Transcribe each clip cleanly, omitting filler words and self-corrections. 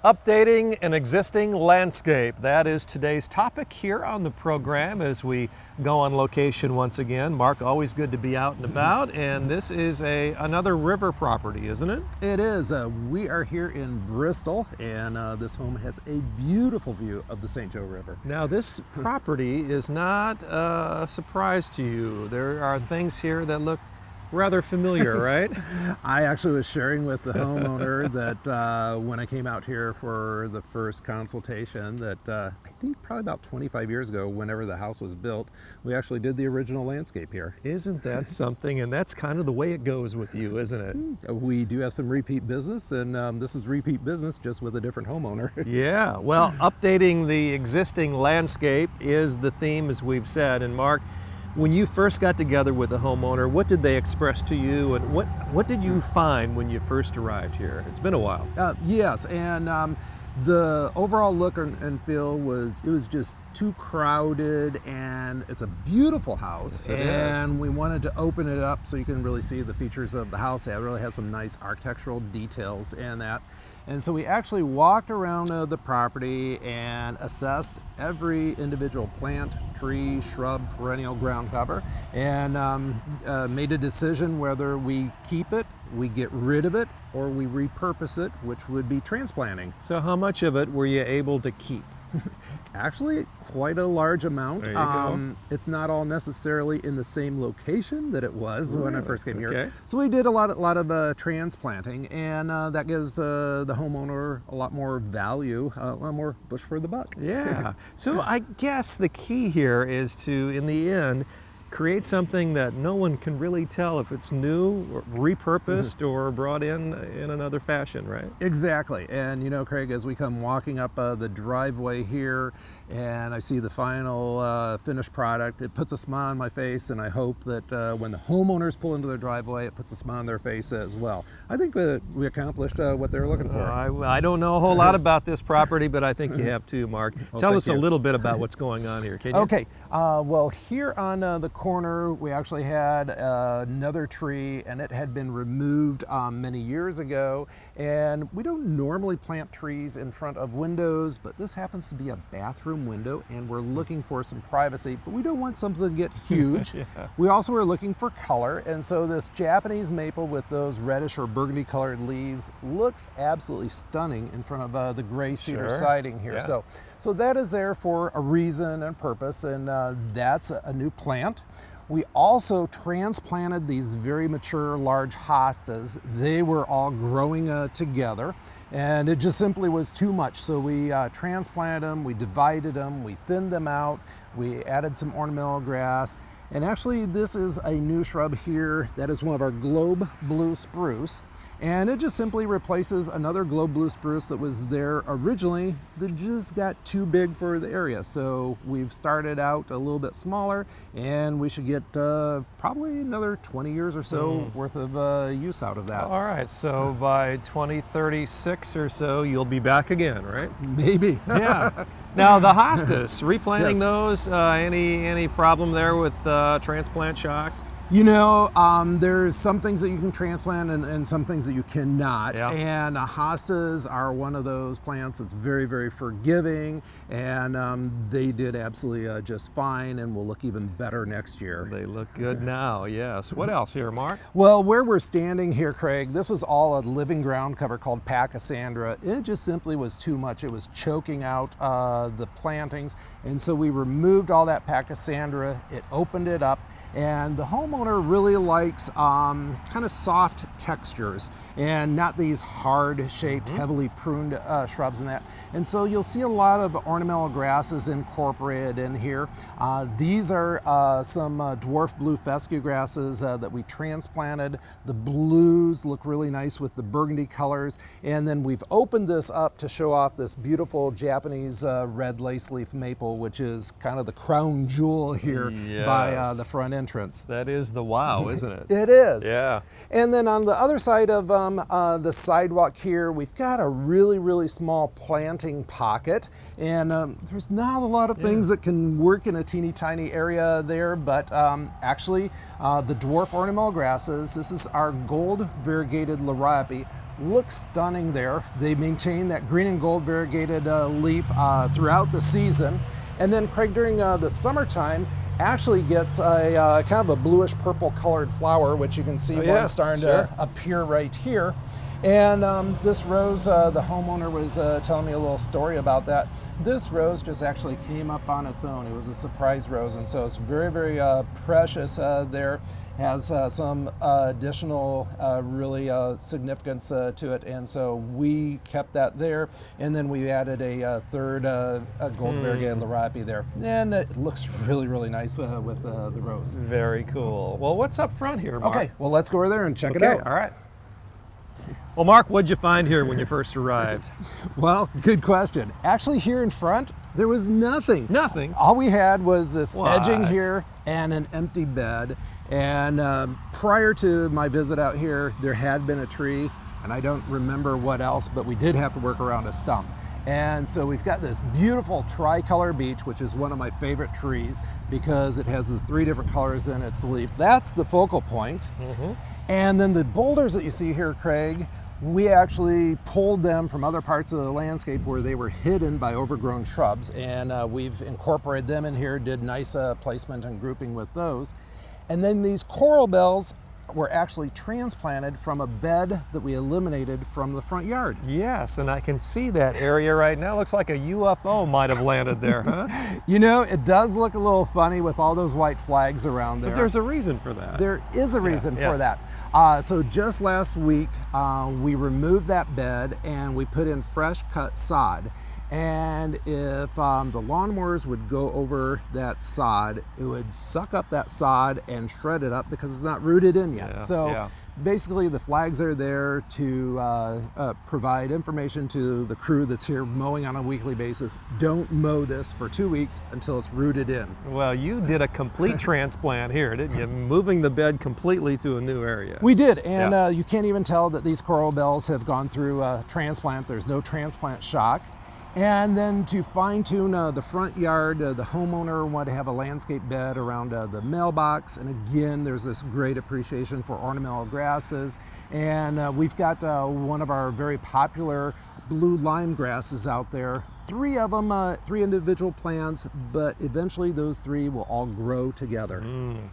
Updating an existing landscape. That is today's topic here on the program as we go on location once again. Mark, always good to be out and about, and this is another river property, isn't it? It is. We are here in Bristol, and this home has a beautiful view of the St. Joe River. Now, this property is not a surprise to you. There are things here that look rather familiar, right? I actually was sharing with the homeowner that when I came out here for the first consultation that I think probably about 25 years ago, whenever the house was built, we actually did the original landscape here. Isn't that something? And that's kind of the way it goes with you, isn't it? We do have some repeat business, and this is repeat business just with a different homeowner. Yeah, well, updating the existing landscape is the theme, as we've said. And Mark, when you first got together with the homeowner, what did they express to you, and what did you find when you first arrived here? It's been a while. Yes, and the overall look and feel was just too crowded, and it's a beautiful house. Yes, it and is. We wanted to open it up so you can really see the features of the house. It really has some nice architectural details in that. And so we actually walked around the property and assessed every individual plant, tree, shrub, perennial ground cover, and made a decision whether we keep it, we get rid of it, or we repurpose it, which would be transplanting. So how much of it were you able to keep? Actually, quite a large amount. There you go. It's not all necessarily in the same location that it was when I first came Okay. here. So we did a lot of transplanting, and that gives the homeowner a lot more value, a lot more bush for the buck. Yeah. So I guess the key here is to, in the end, create something that no one can really tell if it's new or repurposed or brought in another fashion, right? Exactly. And you know, Craig, as we come walking up the driveway here and I see the final finished product, it puts a smile on my face, and I hope that when the homeowners pull into their driveway, it puts a smile on their face as well. I think we accomplished what they were looking for. I don't know a whole lot about this property, but I think you have too, Mark. Well, Tell thank us a you. little bit about what's going on here, can you? Okay, well, here on the corner, we actually had another tree, and it had been removed many years ago. And we don't normally plant trees in front of windows, but this happens to be a bathroom window, and we're looking for some privacy, but we don't want something to get huge. Yeah. We also were looking for color, and so this Japanese maple with those reddish or burgundy colored leaves looks absolutely stunning in front of the gray cedar Sure. siding here. Yeah. So that is there for a reason and purpose, and that's a new plant. We also transplanted these very mature large hostas. They were all growing together, and it just simply was too much. So we transplanted them, we divided them, we thinned them out, we added some ornamental grass. And actually, this is a new shrub here that is one of our globe blue spruce. And it just simply replaces another globe blue spruce that was there originally that just got too big for the area. So we've started out a little bit smaller, and we should get probably another 20 years or so worth of use out of that. All right, so by 2036 or so, you'll be back again, right? Maybe. Yeah. Now the hostas, replanting Yes. those, any problem there with transplant shock? You know, there's some things that you can transplant and some things that you cannot. Yeah. And hostas are one of those plants that's very, very forgiving, and they did absolutely just fine and will look even better next year. They look good now, yes. What else here, Mark? Well, where we're standing here, Craig, this was all a living ground cover called Pachysandra. It just simply was too much. It was choking out the plantings, and so we removed all that Pachysandra. It opened it up. And the homeowner really likes kind of soft textures and not these hard-shaped, heavily pruned shrubs and that. And so you'll see a lot of ornamental grasses incorporated in here. These are some dwarf blue fescue grasses that we transplanted. The blues look really nice with the burgundy colors. And then we've opened this up to show off this beautiful Japanese red lace leaf maple, which is kind of the crown jewel here by Yes. the front entrance. That is the wow, isn't it? It is. Yeah. And then on the other side of the sidewalk here, we've got a really, really small planting pocket. And there's not a lot of things that can work in a teeny tiny area there, but actually the dwarf ornamental grasses, this is our gold variegated lirapi. looks stunning there. They maintain that green and gold variegated leaf throughout the season. And then Craig, during the summertime, actually gets a kind of a bluish purple colored flower, which you can see one starting to appear right here. And this rose, the homeowner was telling me a little story about that. This rose just actually came up on its own. It was a surprise rose, and so it's very, very precious there. Has some additional really significance to it, and so we kept that there, and then we added a third gold variegated larapi there, and it looks really, really nice with the rose. Very cool. Well, what's up front here, Mark? Okay, well, let's go over there and check it out. All right. Well, Mark, what'd you find here when you first arrived? Well, good question. Actually, here in front, there was nothing. Nothing? All we had was this What? edging here and an empty bed. And prior to my visit out here, there had been a tree, and I don't remember what else, but we did have to work around a stump. And so we've got this beautiful tricolor beech, which is one of my favorite trees because it has the 3 different colors in its leaf. That's the focal point. And then the boulders that you see here, Craig, we actually pulled them from other parts of the landscape where they were hidden by overgrown shrubs, and we've incorporated them in here, did nice placement and grouping with those. And then these coral bells were actually transplanted from a bed that we eliminated from the front yard. Yes, and I can see that area right now. Looks like a UFO might have landed there, huh? You know, it does look a little funny with all those white flags around there. But there's a reason for that. There is a reason for that. So just last week, we removed that bed and we put in fresh cut sod. And if the lawnmowers would go over that sod, it would suck up that sod and shred it up because it's not rooted in yet. Basically the flags are there to provide information to the crew that's here mowing on a weekly basis. Don't mow this for 2 weeks until it's rooted in. Well, you did a complete transplant here, didn't you? Moving the bed completely to a new area. We did, and you can't even tell that these coral bells have gone through a transplant. There's no transplant shock. And then to fine tune the front yard, the homeowner wanted to have a landscape bed around the mailbox. And again, there's this great appreciation for ornamental grasses. And we've got one of our very popular blue lime grasses out there. 3 of them, 3 individual plants, but eventually those 3 will all grow together.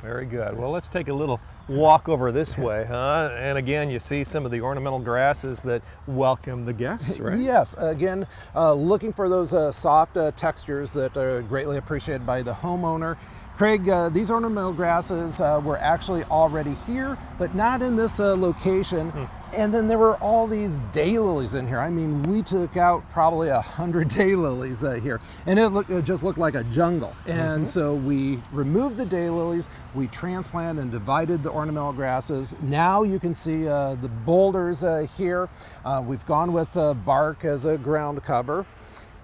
Very good. Well, let's take a little walk over this way, huh? And again, you see some of the ornamental grasses that welcome the guests, right? Yes, again, looking for those soft textures that are greatly appreciated by the homeowner. Craig, these ornamental grasses were actually already here, but not in this location. And then there were all these daylilies in here. I mean, we took out probably 100 daylilies here, and it just looked like a jungle. And so we removed the daylilies, we transplanted and divided the ornamental grasses. Now you can see the boulders here. We've gone with bark as a ground cover.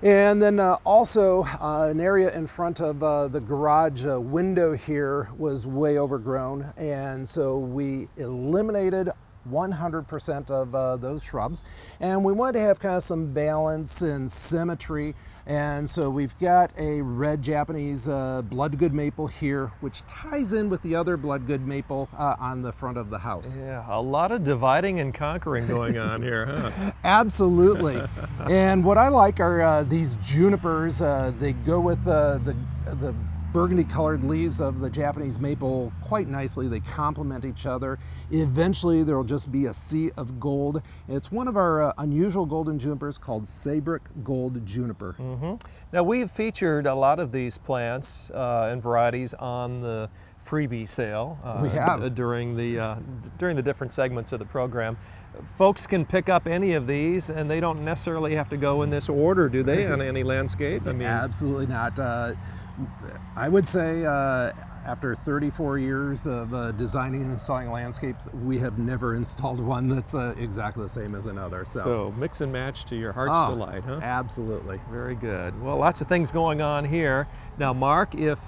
And then also an area in front of the garage window here was way overgrown, and so we eliminated 100% of those shrubs, and we wanted to have kind of some balance and symmetry. And so we've got a red Japanese bloodgood maple here, which ties in with the other bloodgood maple on the front of the house. Yeah, a lot of dividing and conquering going on here, huh? Absolutely. And what I like are these junipers. They go with the burgundy colored leaves of the Japanese maple quite nicely. They complement each other. Eventually there will just be a sea of gold. It's one of our unusual golden junipers called Sabric Gold Juniper. Now, we've featured a lot of these plants and varieties on the freebie sale we have. during the different segments of the program. Folks can pick up any of these, and they don't necessarily have to go in this order, do they, on any landscape? I mean, absolutely not. I would say after 34 years of designing and installing landscapes, we have never installed one that's exactly the same as another. So mix and match to your heart's delight, huh? Absolutely. Very good. Well, lots of things going on here. Now, Mark, if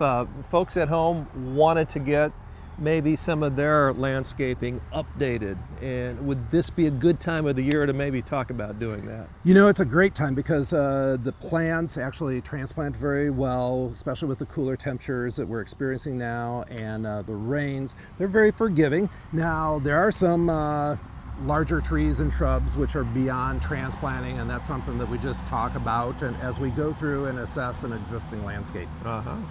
folks at home wanted to get maybe some of their landscaping updated, and would this be a good time of the year to maybe talk about doing that? You know, it's a great time because the plants actually transplant very well, especially with the cooler temperatures that we're experiencing now and the rains. They're very forgiving. Now, there are some larger trees and shrubs which are beyond transplanting, and that's something that we just talk about and as we go through and assess an existing landscape.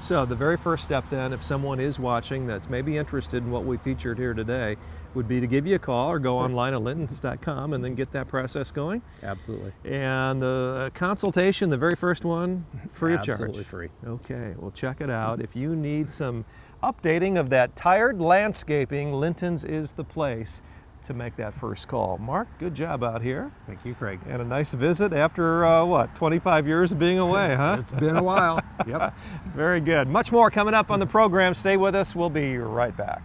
So the very first step then, if someone is watching that's maybe interested in what we featured here today, would be to give you a call or go online at lintons.com and then get that process going. Absolutely. And the consultation, the very first one, free of charge. Absolutely free. Okay, well check it out. If you need some updating of that tired landscaping, Lintons is the place to make that first call. Mark, good job out here. Thank you, Craig. And a nice visit after, what, 25 years of being away, huh? It's been a while. Yep. Very good. Much more coming up on the program. Stay with us. We'll be right back.